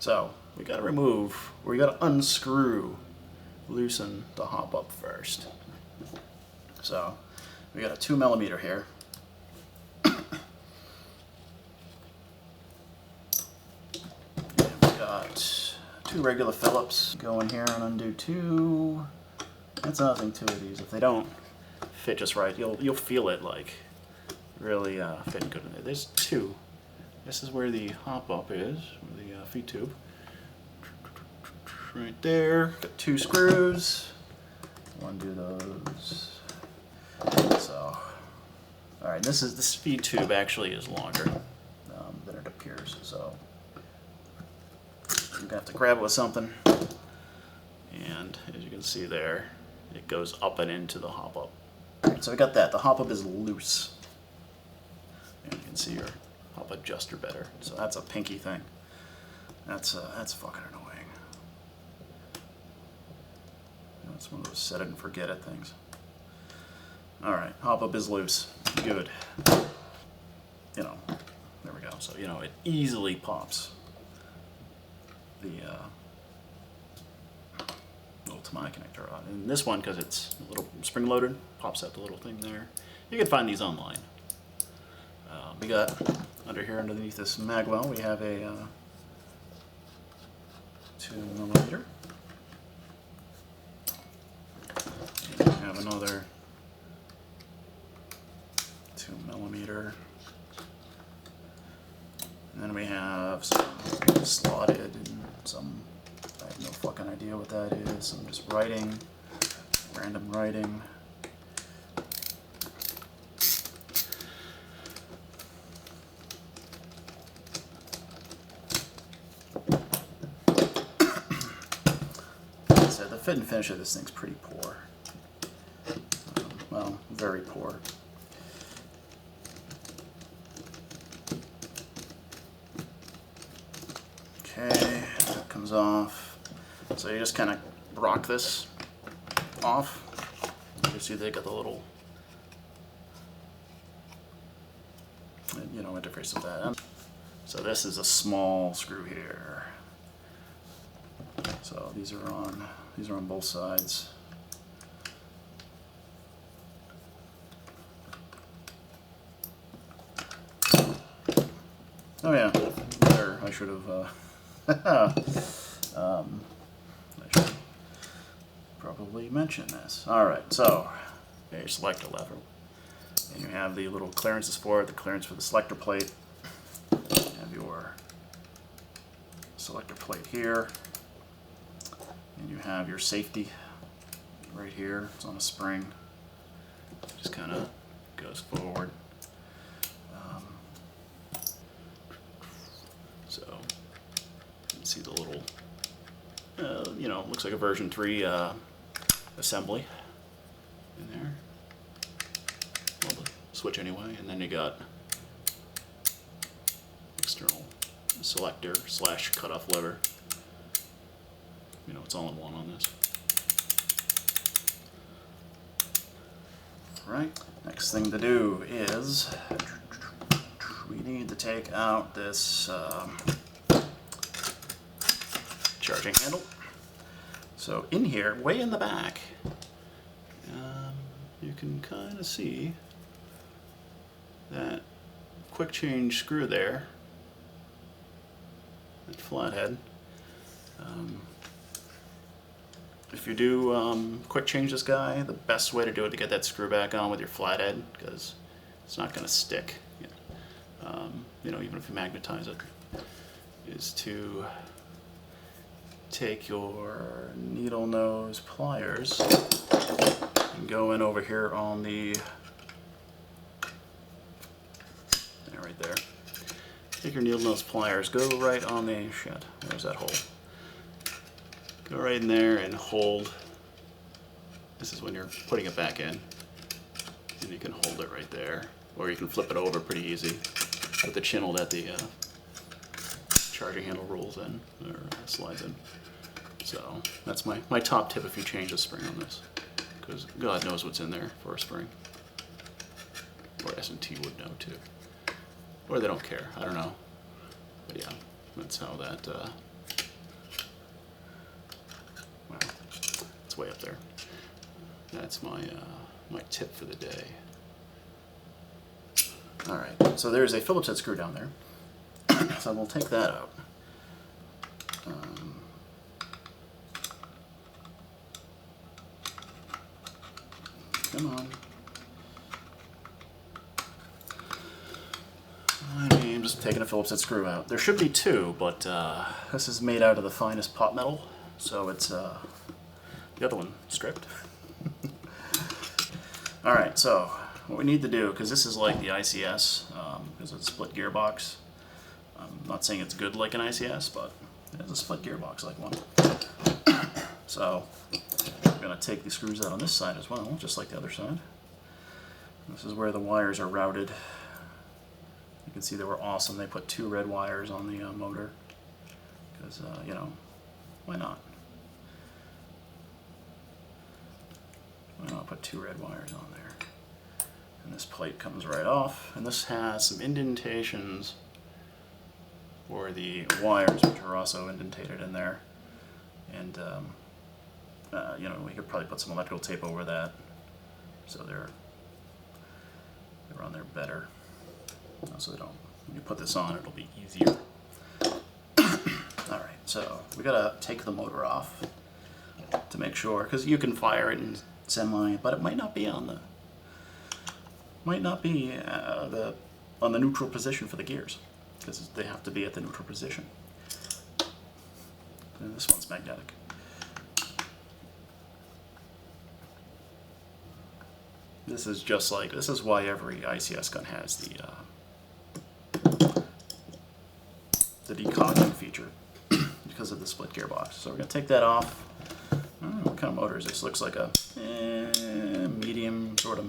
So we got to unscrew, loosen the hop up first. So we got a 2mm here. We got 2 regular Phillips. Go in here and undo 2. That's another thing too with these. If they don't fit just right, you'll feel it like really fitting good in there. There's 2. This is where the hop up is, the feed tube. Right there. Got 2 screws. Undo those. So, all right. This feed tube actually is longer than it appears. So you're gonna have to grab it with something. And as you can see there, it goes up and into the hop up. Right, so we got that. The hop up is loose, and you can see your hop adjuster better. So that's a pinky thing. That's fucking annoying. That's one of those set it and forget it things. All right, hop up is loose. Good. You know, there we go. So you know it easily pops the little Tamai connector on. And this one, because it's a little spring loaded, pops out the little thing there. You can find these online. We got under here underneath this mag well, we have a 2mm. We have another 2mm. And then we have some slotted and some, I have no fucking idea what that is. Some just writing, random writing. The fit and finish of this thing's pretty poor. Well, very poor. Okay, that comes off. So you just kind of rock this off. You see they got the little, you know, interface with that. So this is a small screw here. So these are on both sides. Oh yeah, there, I should have I should probably mention this. Alright, so your selector lever. And you have the little clearances for it, the clearance for the selector plate. You have your selector plate here. And you have your safety right here. It's on a spring. It just kind of goes forward. So you can see the little, you know, looks like a version 3 assembly in there. Well, the switch anyway. And then you got external selector / cutoff lever. You know, it's all in one on this. Right. Next thing to do is we need to take out this charging handle. So in here, way in the back, you can kind of see that quick change screw there, that flathead. If you do quick change this guy, the best way to do it to get that screw back on with your flathead, because it's not going to stick, you know, even if you magnetize it, is to take your needle nose pliers and go in over here on the, right there. Take your needle nose pliers, go right on the, shit, where's that hole? Go right in there and hold. This is when you're putting it back in. And you can hold it right there. Or you can flip it over pretty easy with the channel that the charging handle rolls in, or slides in. So that's my top tip if you change the spring on this. Because God knows what's in there for a spring. Or S&T would know too. Or they don't care, I don't know. But yeah, that's how that It's way up there. That's my my tip for the day. All right, so there's a Phillips head screw down there. So we'll take that out. Come on. I'm just taking a Phillips head screw out. There should be two, but this is made out of the finest pot metal, so it's the other one stripped. All right, so what we need to do, because this is like the ICS, because it's a split gearbox. I'm not saying it's good like an ICS, but it's a split gearbox like one. So I'm going to take the screws out on this side as well, just like the other side. This is where the wires are routed. You can see they were awesome. They put 2 red wires on the motor because, you know, why not? Why not put 2 red wires on there? And this plate comes right off, and this has some indentations for the wires, which are also indentated in there. And, you know, we could probably put some electrical tape over that so they're on there better. So they don't, when you put this on, it'll be easier. Alright, so we gotta take the motor off to make sure, because you can fire it in semi, but it might not be on the on the neutral position for the gears, because they have to be at the neutral position. And this one's magnetic. This is just like, this is why every ICS gun has the decocking feature, because of the split gearbox. So we're going to take that off. I don't know what kind of motor is this. Looks like a medium sort of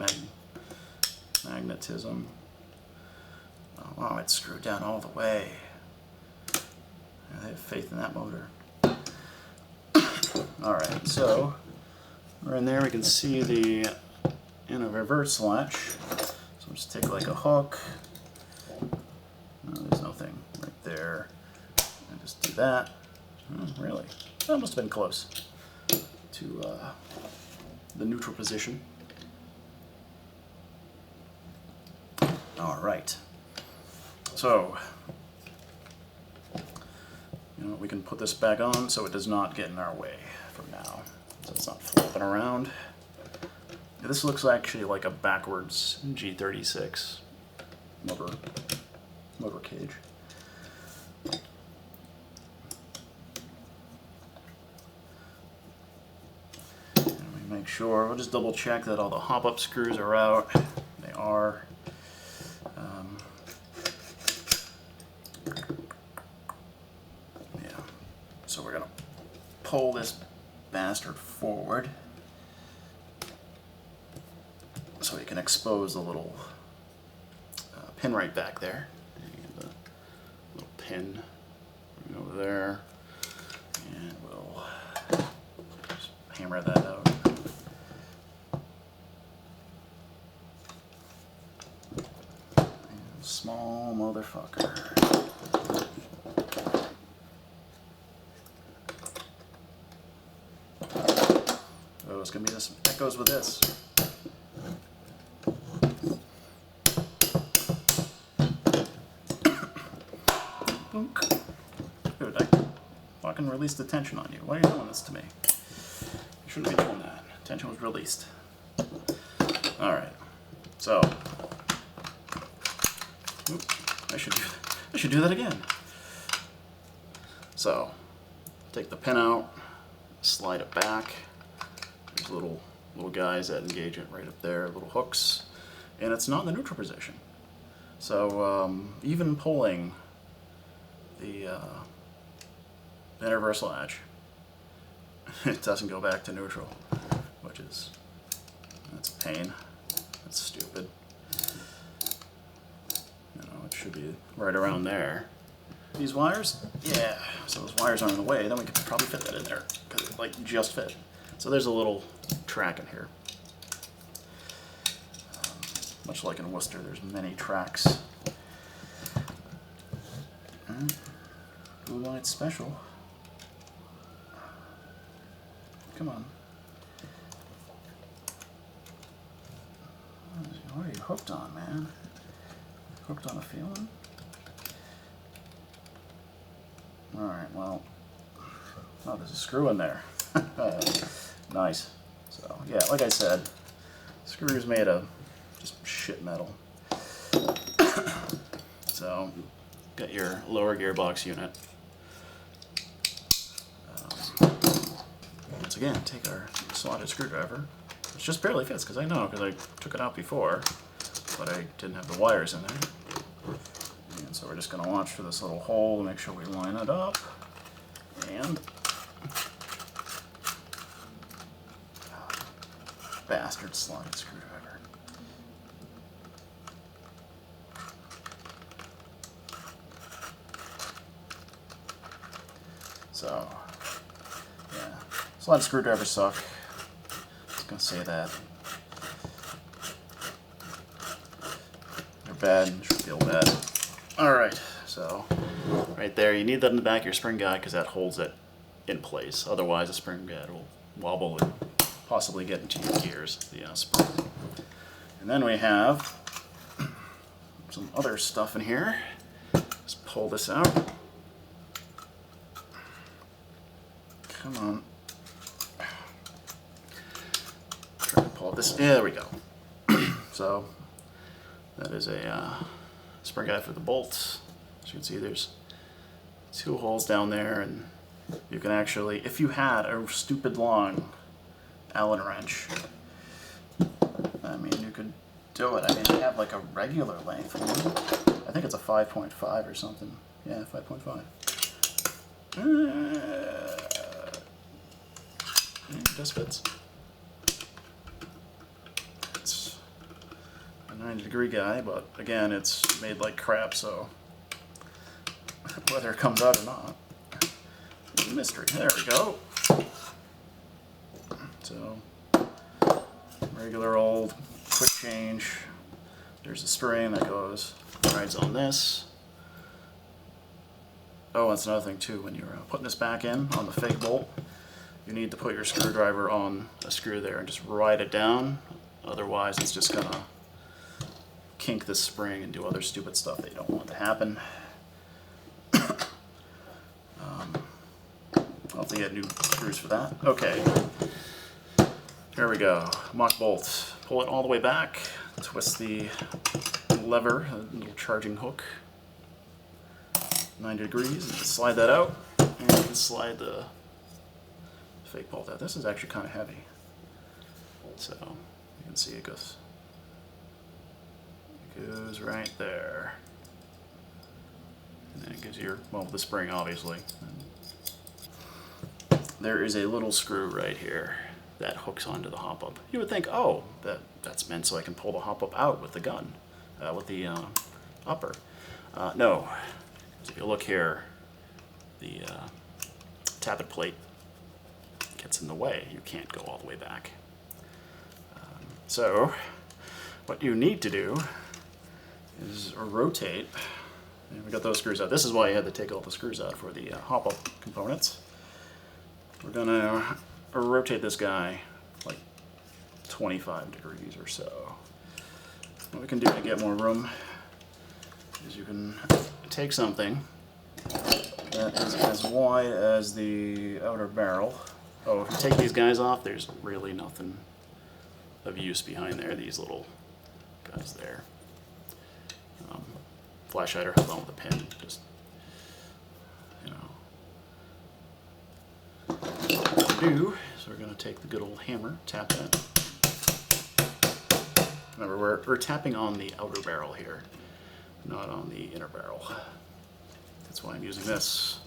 magnetism. Oh wow, it's screwed down all the way. I have faith in that motor. Alright, so we're in there. We can see the reverse latch. So we'll just take like a hook. No, there's nothing right there. And just do that. Oh, really? That must have been close to the neutral position. All right. So, you know, we can put this back on so it does not get in our way from now. So it's not flopping around. This looks actually like a backwards G36 motor cage. And we make sure, we'll just double check that all the hop-up screws are out. They are. Yeah. So we're gonna pull this bastard forward so we can expose the little pin right back there. The little pin right over there, and we'll just hammer that out. And small motherfucker. Oh, it's gonna be this. That goes with this. Dude, I fucking released the tension on you. Why are you doing this to me? You shouldn't be doing that. Tension was released. Alright. So. I should do that again. So, take the pin out, slide it back. There's little guys that engage it right up there, little hooks. And it's not in the neutral position. So, even pulling the reverse latch, it doesn't go back to neutral, which is, that's a pain. That's stupid. You know, it should be right around there. These wires, yeah, so those wires aren't in the way, then we could probably fit that in there, because it like just fit. So there's a little track in here. Much like in Worcester, there's many tracks. Blue light special. Come on. What are you hooked on, man? Hooked on a feeling? Alright, well. Oh, there's a screw in there. Nice. So, yeah, like I said, screws made of just shit metal. So, got your lower gearbox unit. Once again, take our slotted screwdriver, which just barely fits, because I know, because I took it out before, but I didn't have the wires in there. And so we're just going to watch for this little hole to make sure we line it up. And bastard slotted screwdriver. So, yeah, slotted screwdrivers suck. I was going to say that. They're bad, you should feel bad. Alright, so right there, you need that in the back of your spring guide because that holds it in place. Otherwise, the spring guide will wobble and possibly get into your gears, the spring. And then we have some other stuff in here. Just pull this out. Come on. Try to pull this. Yeah, there we go. So that is a spring guide for the bolts. As you can see, there's 2 holes down there, and you can actually, if you had a stupid long Allen wrench, I mean, you could do it. I mean, they have like a regular length one. I think it's a 5.5 or something. Yeah, 5.5. It just fits. It's a 90-degree guy, but again, it's made like crap, so whether it comes out or not, it's a mystery. There we go. So, regular old quick change. There's a spring that goes, rides on this. Oh, that's another thing too, when you're putting this back in on the fake bolt, you need to put your screwdriver on a screw there and just ride it down. Otherwise, it's just gonna kink this spring and do other stupid stuff that you don't want to happen. I'll have to get new screws for that. Okay. Here we go. Mock bolt. Pull it all the way back. Twist the lever, a little charging hook. 90 degrees. And slide that out. And you can slide the fake bolt out. This is actually kind of heavy. So you can see it goes right there. And then it gives you your, well, the spring obviously. And there is a little screw right here that hooks onto the hop-up. You would think, oh, that's meant so I can pull the hop-up out with the gun, with the upper. No, if you look here, the tappet plate gets in the way. You can't go all the way back. So what you need to do is rotate. And we got those screws out. This is why you had to take all the screws out for the hop-up components. We're gonna rotate this guy like 25 degrees or so. What we can do to get more room is you can take something that is as wide as the outer barrel. Oh, if you take these guys off, there's really nothing of use behind there, these little guys there. Flash hider held on with a pin, just, you know. What we do is we're going to take the good old hammer, tap that. Remember, we're tapping on the outer barrel here, not on the inner barrel. That's why I'm using this.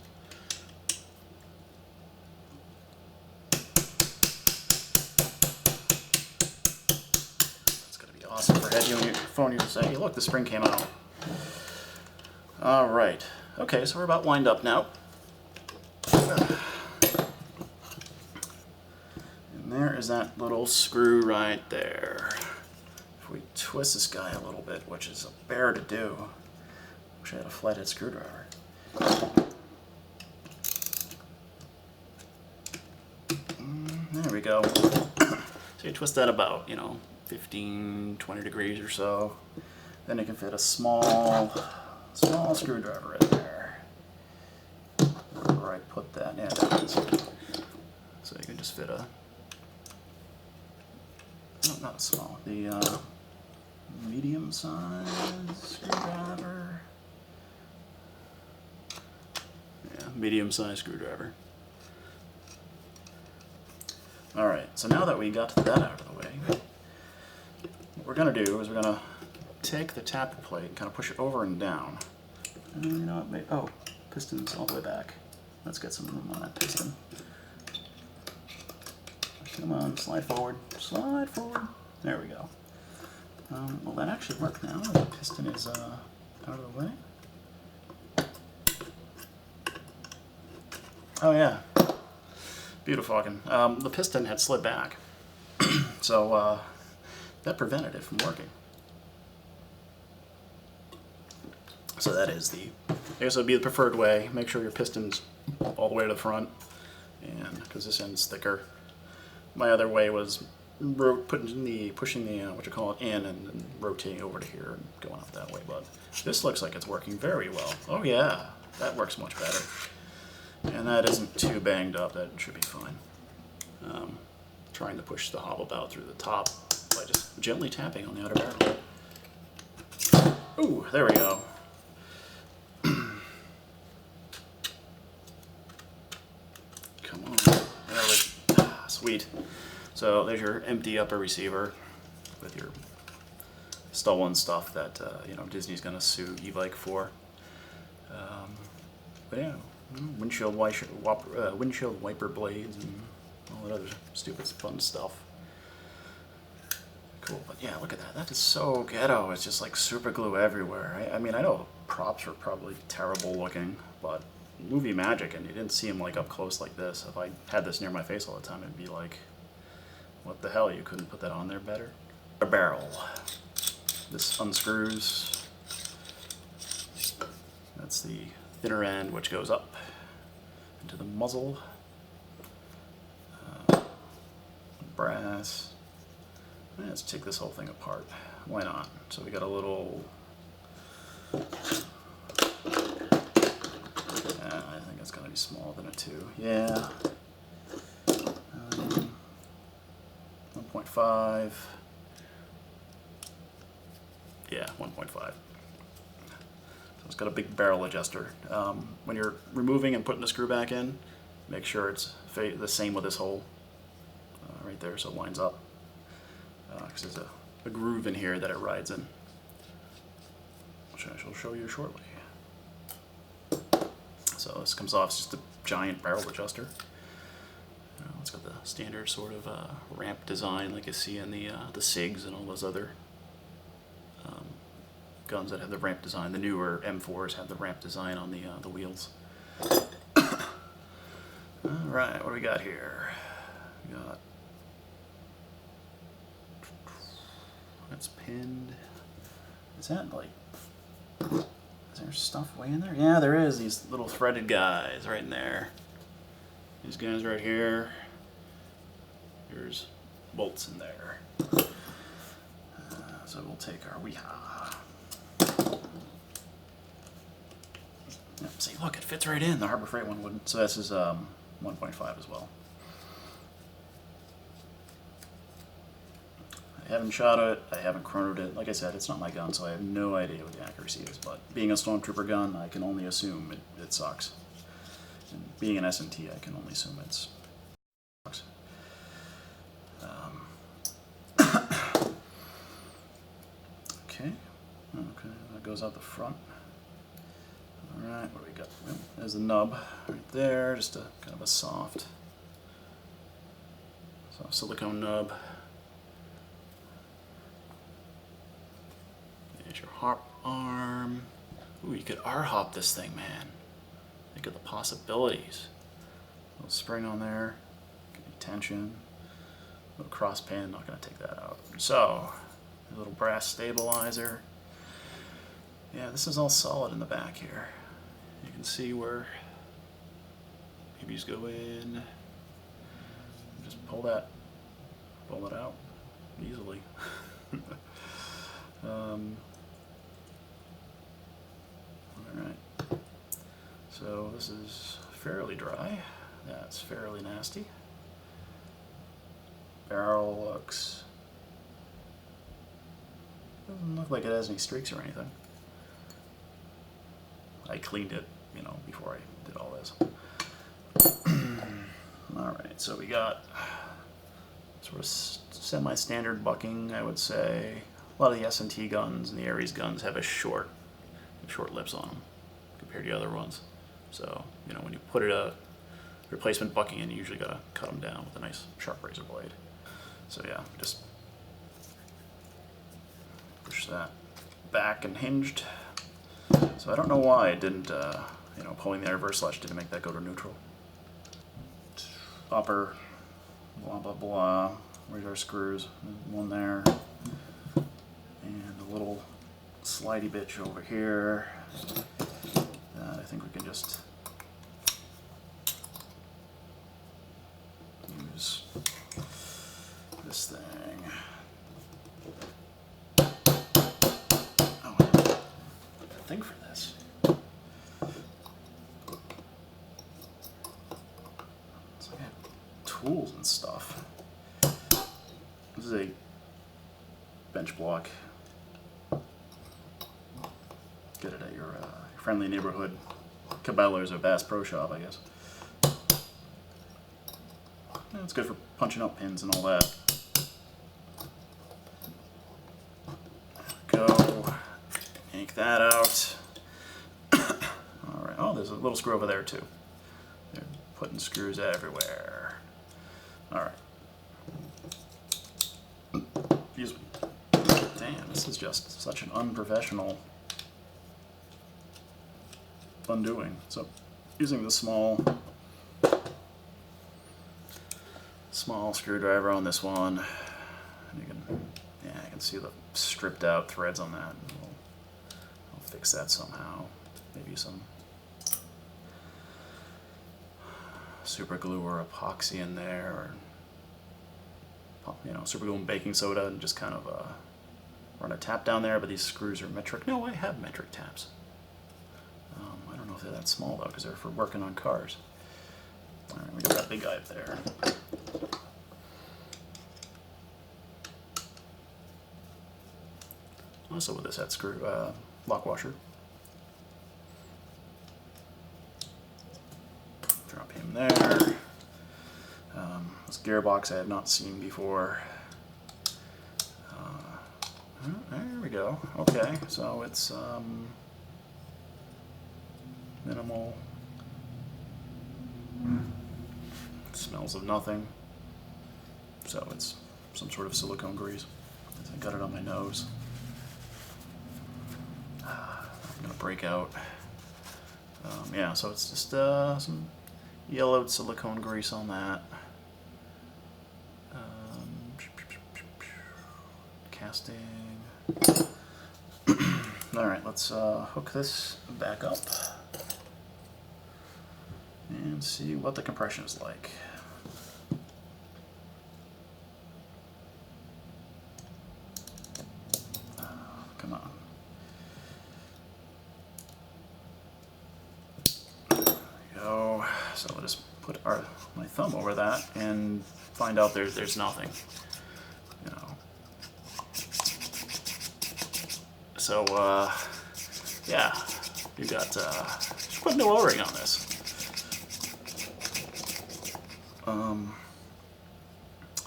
That's going to be awesome for head unit phone users to say, hey, look, the spring came out. All right. Okay, so we're about lined up now. And there is that little screw right there. If we twist this guy a little bit, which is a bear to do, wish I had a flathead screwdriver. There we go. So you twist that about, you know, 15, 20 degrees or so. Then you can fit a small screwdriver in there. Where I put that, yeah, that is. So you can just fit a, no, not a small, the medium-sized screwdriver. Yeah, medium-sized screwdriver. All right, so now that we got that out of the way, what we're gonna do is we're gonna take the tappet plate and kind of push it over and down. And you know what, oh, piston's all the way back. Let's get some room on that piston. Come on, slide forward, slide forward. There we go. Will that actually work now? The piston is out of the way. Oh yeah, beautiful. The piston had slid back, so that prevented it from working. So that is I guess it would be the preferred way. Make sure your piston's all the way to the front, and because this end's thicker. My other way was pushing the what you call it in and then rotating over to here and going up that way. But this looks like it's working very well. Oh yeah, that works much better. And that isn't too banged up. That should be fine. Trying to push the hobble bow through the top by just gently tapping on the outer barrel. Ooh, there we go. Come on. Sweet. So there's your empty upper receiver with your stolen stuff that Disney's gonna sue e-bike for. But yeah, windshield wiper blades and all that other stupid fun stuff. Cool, but yeah, look at that. That is so ghetto. It's just like super glue everywhere. I mean, I know props are probably terrible looking, but movie magic, and you didn't see them like up close like this. If I had this near my face all the time, it'd be like, what the hell? You couldn't put that on there better. A barrel. This unscrews. That's the thinner end, which goes up into the muzzle. Brass. Let's take this whole thing apart. Why not? So we got a little. I think it's gonna be smaller than a 2. Yeah. 1.5. Yeah, 1.5. So it's got a big barrel adjuster. When you're removing and putting the screw back in, make sure it's the same with this hole right there, so it lines up. Because there's a groove in here that it rides in, which I shall show you shortly. So this comes off, it's just a giant barrel adjuster. It's got the standard sort of ramp design like you see in the SIGs and all those other guns that have the ramp design. The newer M4s have the ramp design on the wheels. Alright, what do we got here? We got, that's pinned. Is that like, is there stuff way in there? Yeah, there is. These little threaded guys right in there. These guys right here. There's bolts in there. So we'll take our Weehaw. Yep, see, look, it fits right in. The Harbor Freight one wouldn't. So this is 1.5 as well. I haven't shot it, I haven't chronoed it. Like I said, it's not my gun, so I have no idea what the accuracy is. But being a Stormtrooper gun, I can only assume it sucks. And being an S&T, I can only assume it sucks. Okay, that goes out the front. Alright, what do we got? Well, there's the nub right there, just a kind of a soft silicone nub. There's your hop arm. Ooh, you could R-hop this thing, man. Think of the possibilities. A little spring on there, give you tension. A little cross pin, not going to take that out. So, a little brass stabilizer. Yeah, this is all solid in the back here. You can see where BBs go in. Just pull it out. easily. Alright, so this is fairly dry. That's fairly nasty. Barrel looks... doesn't look like it has any streaks or anything. I cleaned it, you know, before I did all this. Alright, so we got sort of semi-standard bucking, I would say. A lot of the S&T guns and the Ares guns have short lips on them compared to the other ones. So, you know, when you put a replacement bucking in, you usually gotta cut them down with a nice sharp razor blade. So yeah, just push that back and hinged. So I don't know why it didn't, you know, pulling the reverse latch didn't make that go to neutral. Upper, blah blah blah. Where's our screws? One there, and a little slidey bitch over here. That I think we can just use this thing. Oh, I have a thing for this. It's like I have tools and stuff. This is a bench block. Get it at your friendly neighborhood Cabela's or Bass Pro Shop, I guess. Yeah, it's good for punching out pins and all that. There we go. Yank that out. Alright, oh, there's a little screw over there too. They're putting screws everywhere. Alright. Excuse me. Damn, this is just such an unprofessional undoing. So, using the small screwdriver on this one, and you can, yeah, I can see the stripped out threads on that. And I'll fix that somehow. Maybe some super glue or epoxy in there, or you know, super glue and baking soda, and just kind of run a tap down there. But these screws are metric. No, I have metric taps. I don't know if they're that small though, because they're for working on cars. All right, we got that big guy up there. Also with this head screw lock washer. Drop him there. This gearbox I have not seen before. There we go. Okay, so it's minimal. Smells of nothing. So it's some sort of silicone grease. I got it on my nose. I'm gonna break out. Yeah, so it's just some yellowed silicone grease on that. Casting. Alright, let's hook this back up and see what the compression is like. Come on. There we go. So we'll just put my thumb over that and find out there's nothing. You know. So yeah, you got just put no O-ring on this.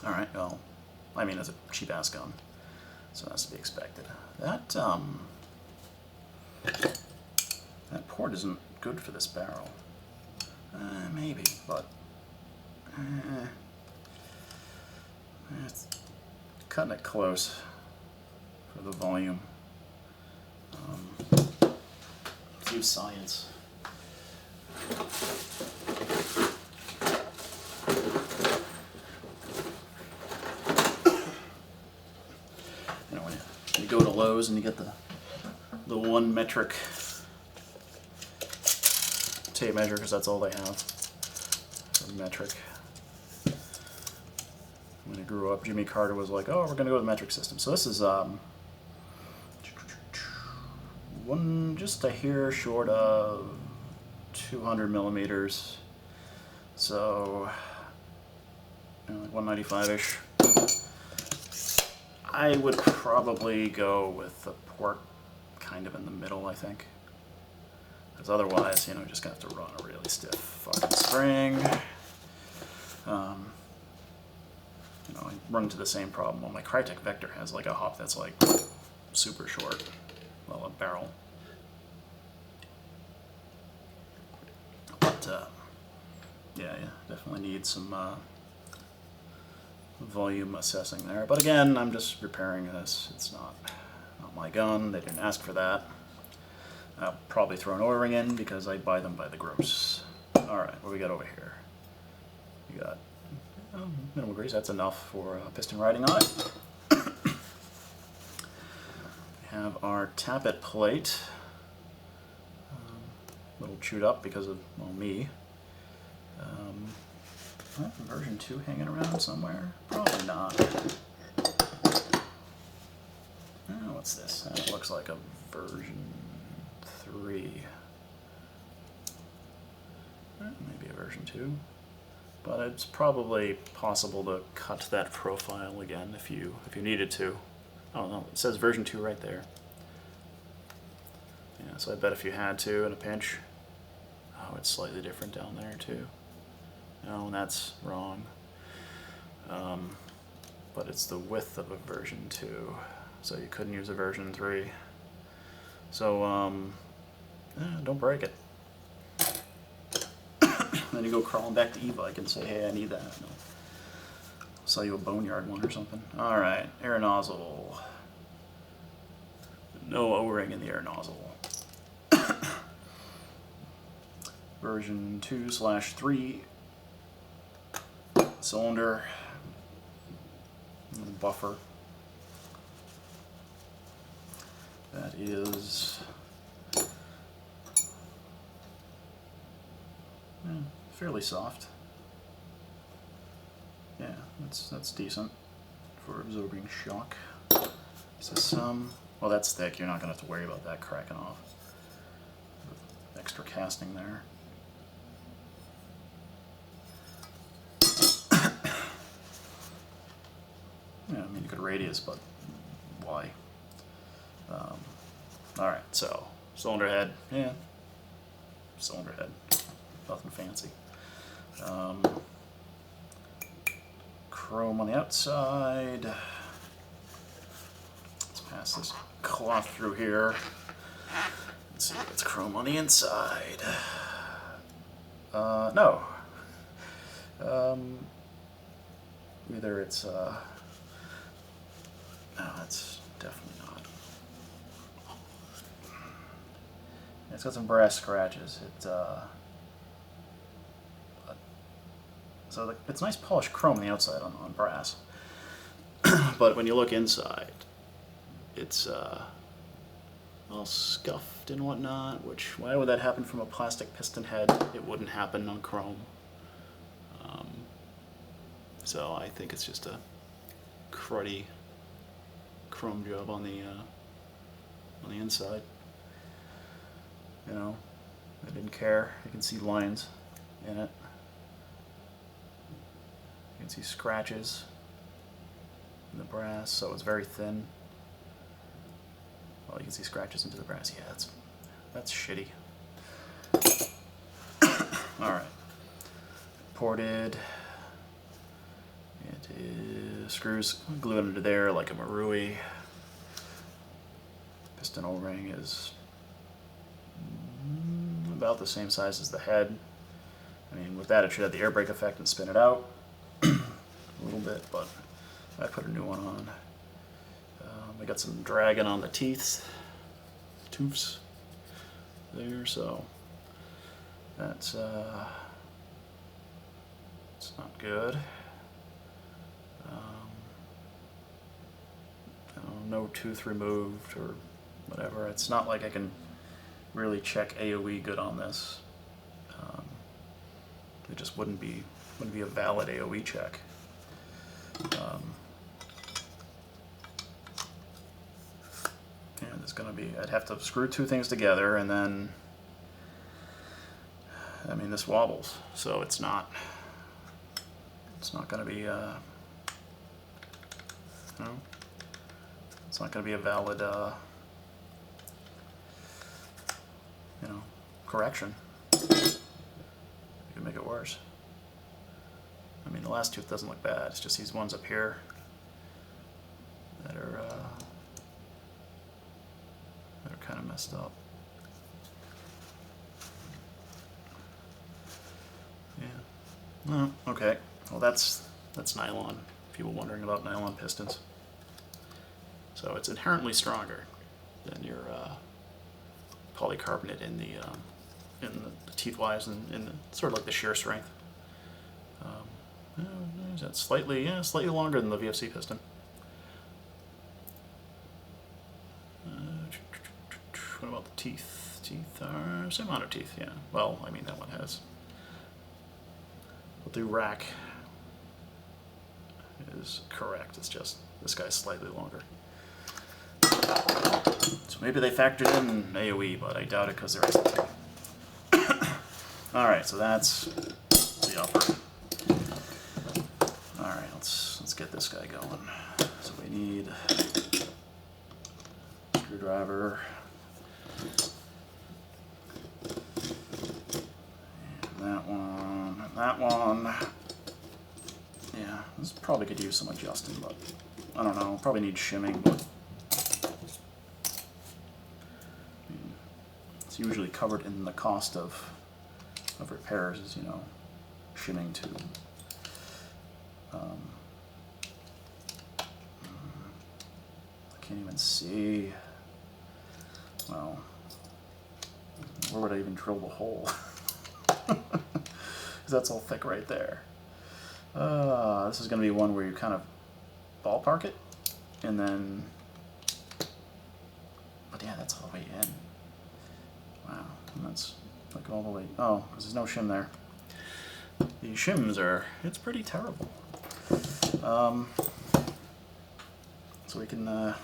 All right. Well, I mean, it's a cheap ass gun, so that's to be expected. That that port isn't good for this barrel. Maybe, but it's cutting it close for the volume. Let's use science. You know, when you go to Lowe's and you get the 1 metric tape measure, because that's all they have for metric. when I grew up, Jimmy Carter was like, oh, we're going to go to the metric system. So this is just a hair short of 200 millimeters. So, like 195-ish. I would probably go with the port kind of in the middle, I think. Because otherwise, you're just going to have to run a really stiff fucking spring. I run into the same problem. Well, my Crytek Vector has like a hop that's like super short. Well, a barrel. But, yeah, definitely need some volume assessing there. But again, I'm just repairing this. It's not my gun. They didn't ask for that. I'll probably throw an O-ring in because I buy them by the gross. Alright, what do we got over here? We got minimal grease. That's enough for piston riding on it. We have our tappet plate. A little chewed up because of, well, me. Version 2 hanging around somewhere? Probably not. Oh, what's this? That looks like a version 3. Maybe a version 2. But it's probably possible to cut that profile again if you needed to. Oh no, it says version 2 right there. Yeah, so I bet if you had to in a pinch. Oh, it's slightly different down there too. No, that's wrong. But it's the width of a version 2, so you couldn't use a version 3. So, don't break it. Then you go crawling back to e-bike and say, hey, I need that. No. I'll sell you a boneyard one or something. Alright, air nozzle. No O-ring in the air nozzle. Version 2/3 cylinder. Buffer. That is fairly soft. Yeah, that's decent for absorbing shock. Is this well, that's thick. You're not gonna have to worry about that cracking off. Extra casting there. Yeah, I mean, you could radius, but why? Alright, so, cylinder head, yeah, cylinder head, nothing fancy. Chrome on the outside. Let's pass this cloth through here. Let's see if it's chrome on the inside. No. Either it's, no, it's definitely not. It's got some brass scratches. So it's nice polished chrome on the outside on brass. But when you look inside, it's all scuffed and whatnot, which, why would that happen from a plastic piston head? It wouldn't happen on chrome. So I think it's just a cruddy chrome job on the inside. You know, I didn't care. You can see lines in it. You can see scratches in the brass, so it's very thin. Well, you can see scratches into the brass. Yeah, that's shitty. All right, ported. It is screws glued under there like a Marui. Piston O-ring is about the same size as the head. I mean, with that it should have the air brake effect and spin it out a little bit, but I put a new one on. We got some dragging on the teeths there, so that's it's not good. No tooth removed or whatever. It's not like I can really check AOE good on this. It just wouldn't be a valid AOE check. And it's going to be, I'd have to screw two things together, and then, I mean, this wobbles, so it's not going to be, it's not going to be a valid, correction. You can make it worse. I mean, the last tooth doesn't look bad. It's just these ones up here that are kind of messed up. Yeah. Oh, okay. Well, that's nylon. People wondering about nylon pistons. So it's inherently stronger than your polycarbonate in the teeth-wise and in the, sort of like the shear strength. That's slightly longer than the VFC piston. What about the teeth? Teeth are same amount of teeth, yeah. Well, I mean that one has. But the rack is correct. It's just this guy's slightly longer. So maybe they factored in AOE, but I doubt it because there isn't. All right, so that's the upper. All right, let's get this guy going. So we need screwdriver. And that one. Yeah, this probably could use some adjusting, but I don't know. Probably need shimming, but it's usually covered in the cost of repairs, is shimming to I can't even see. Well, where would I even drill the hole? Because that's all thick right there. This is going to be one where you kind of ballpark it, and then, but yeah, that's all the way in. Wow, and that's like all the way, oh, because there's no shim there. The shims are, it's pretty terrible. So we can have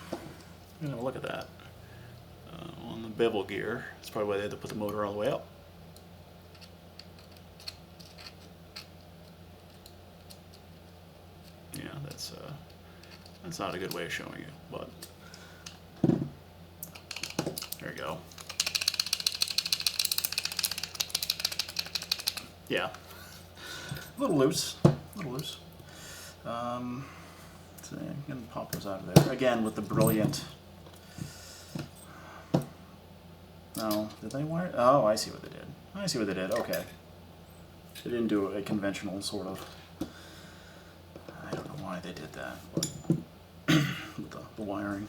a look at that. On the bevel gear, that's probably why they had to put the motor all the way up. Yeah, that's not a good way of showing you, but there you go. Yeah, a little loose, So I'm gonna pop those out of there again with the brilliant. No, did they wire? Oh, I see what they did. Okay, they didn't do a conventional sort of. I don't know why they did that, but with the wiring,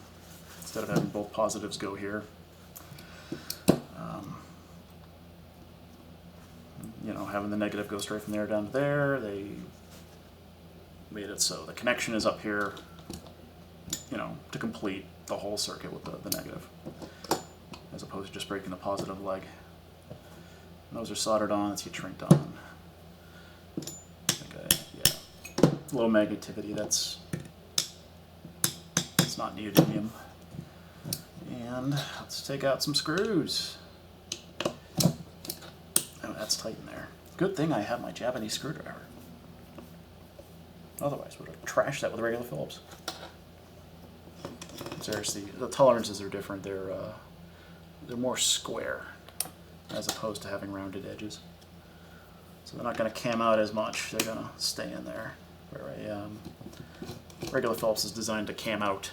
instead of having both positives go here. Having the negative go straight from there down to there, they made it so the connection is up here, to complete the whole circuit with the negative, as opposed to just breaking the positive leg. And those are soldered on, it's trinked on. Okay, yeah. Low magnetivity, that's not neodymium. And let's take out some screws. Oh, that's tight in there. Good thing I have my Japanese screwdriver. Otherwise, would have trashed that with regular Phillips. Seriously, the tolerances are different. They're more square, as opposed to having rounded edges. So they're not going to cam out as much. They're going to stay in there. Where a regular Phillips is designed to cam out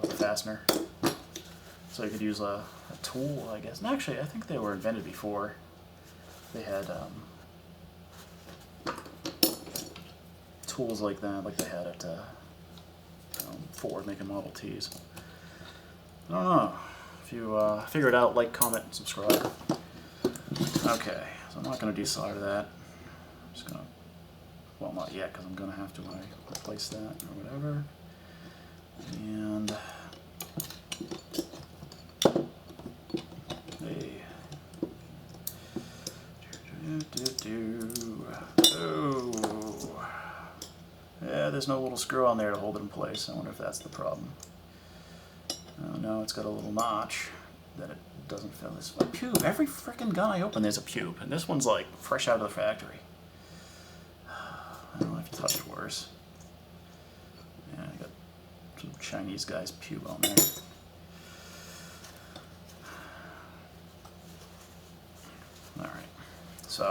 with a fastener. So you could use a tool, I guess. And actually, I think they were invented before. They had tools like that, like they had at Ford making Model Ts. I don't know. If you figure it out, like, comment, and subscribe. Okay, so I'm not going to desolder that. I'm just going to, well, not yet, because I'm going to have to when I replace that or whatever. And oh, yeah, there's no little screw on there to hold it in place. I wonder if that's the problem. Oh no, it's got a little notch that it doesn't fill. This a pube. Every frickin' gun I open, there's a pube, and this one's like fresh out of the factory. I don't know, I've touched worse. Yeah, I got some Chinese guy's pube on there. Alright, so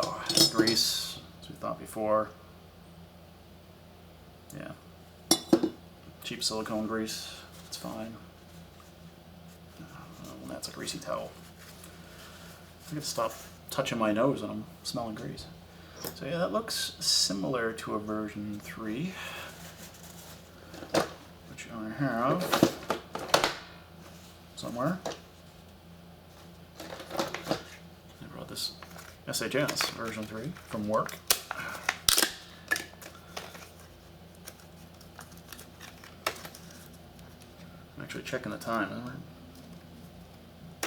grease, as we thought before. Yeah, cheap silicone grease, it's fine. That's a greasy towel. I gotta stop touching my nose when I'm smelling grease. So yeah, that looks similar to a version 3, which I have somewhere. I brought this SHS version 3 from work. I'm actually checking the time.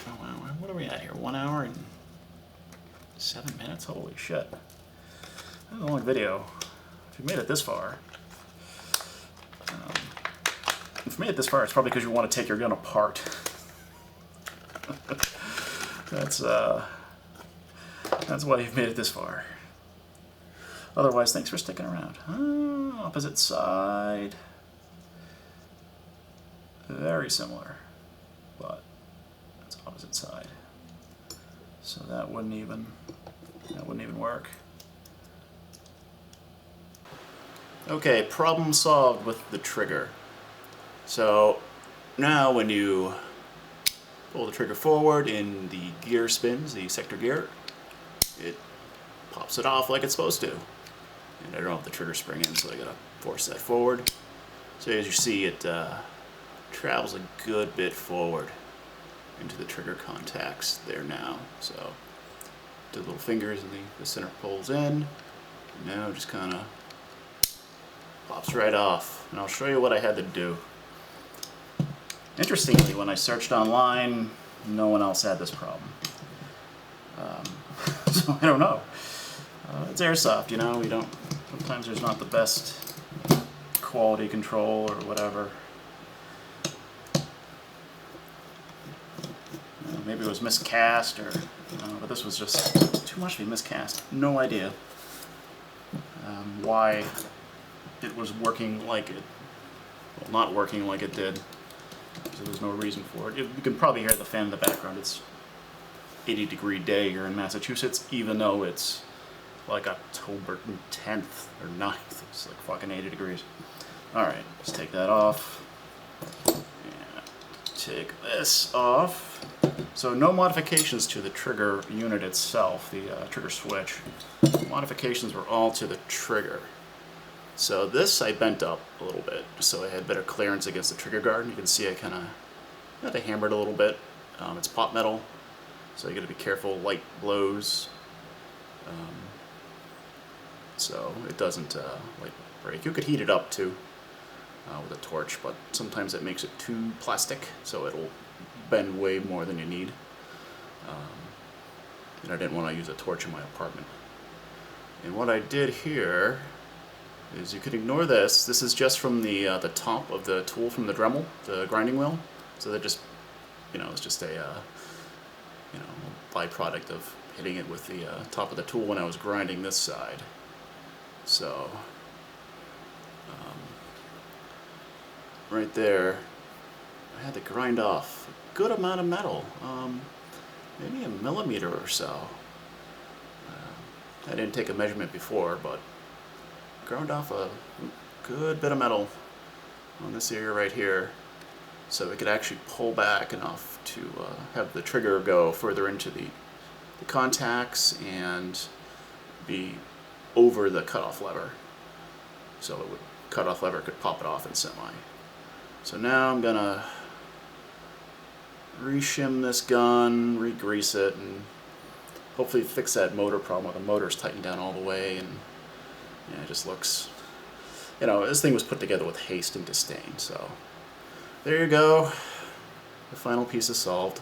Oh wow, what are we at here? 1 hour and 7 minutes? Holy shit. That's a long video. If you made it this far, if you made it this far, it's probably because you want to take your gun apart. That's why you've made it this far. Otherwise, thanks for sticking around. Opposite side. Very similar, but it's opposite side. So that wouldn't even work. Okay, problem solved with the trigger. So now when you pull the trigger forward in the gear spins, the sector gear, it pops it off like it's supposed to. And I don't have the trigger spring in, so I gotta force that forward. So as you see, it travels a good bit forward into the trigger contacts there now. So the little fingers and the center pulls in, and now it just kind of pops right off. And I'll show you what I had to do. Interestingly, when I searched online, no one else had this problem. So I don't know. It's Airsoft, you know. We don't. Sometimes there's not the best quality control or whatever. Maybe it was miscast, or but this was just too much to be miscast. No idea why it was working like it, well, not working like it did. So there's no reason for it. You can probably hear the fan in the background. It's 80-degree day here in Massachusetts, even though it's like October 10th or 9th. It's like fucking 80 degrees. All right, let's take that off. And take this off. So no modifications to the trigger unit itself, the trigger switch. Modifications were all to the trigger. So this I bent up a little bit, so I had better clearance against the trigger guard. You can see I kind of had to hammer it a little bit. It's pot metal, so you got to be careful. Light blows, so it doesn't like break. You could heat it up too with a torch, but sometimes it makes it too plastic, so it'll bend way more than you need. And I didn't want to use a torch in my apartment. And what I did here is, you could ignore this. This is just from the top of the tool from the Dremel, the grinding wheel. So that just, it's just a byproduct of hitting it with the top of the tool when I was grinding this side. So right there, I had to grind off a good amount of metal, maybe a millimeter or so. I didn't take a measurement before, but ground off a good bit of metal on this area right here, so we could actually pull back enough to have the trigger go further into the contacts and be over the cutoff lever, so it would cutoff lever could pop it off in semi. So now I'm gonna reshim this gun, re-grease it, and hopefully fix that motor problem where the motor's tightened down all the way. And yeah, it just looks, this thing was put together with haste and disdain. So there you go. The final piece is solved.